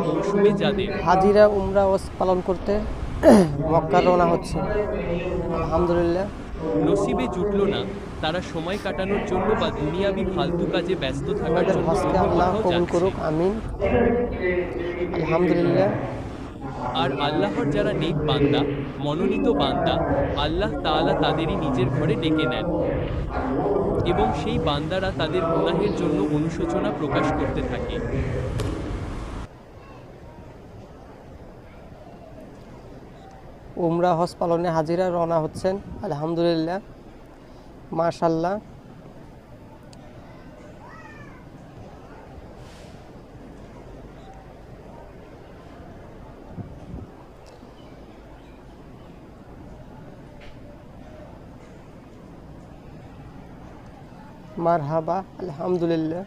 মৌসুমে যাদের হাজিরা উমরা ওয়াজ পালন করতে মক্কা রওনা হচ্ছে। আলহামদুলিল্লাহ। নসিবে জুটল না, তারা সময় কাটানোর জন্য বা দুনিয়াবি ফালতু কাজে ব্যস্ত থাকার আমাদের জন্য হজকে অন্য আল্লাহ কোথাও কবুল যাচ্ছে। করুক, আমিন। আলহামদুলিল্লাহ। আর আল্লাহর যারা নেক বান্দা, মনোনীত বান্দা, আল্লাহ তাআলা তাদেরই নিজের ঘরে ডেকে নেন এবং সেই বান্দারা তাদের গুনাহের জন্য অনুশোচনা প্রকাশ করতে থাকে। উমরা হজ পালনে হাজিরা রওনা হচ্ছেন। আলহামদুলিল্লাহ, মাশাআল্লাহ। মারহাবা, আলহামদুলিল্লাহ।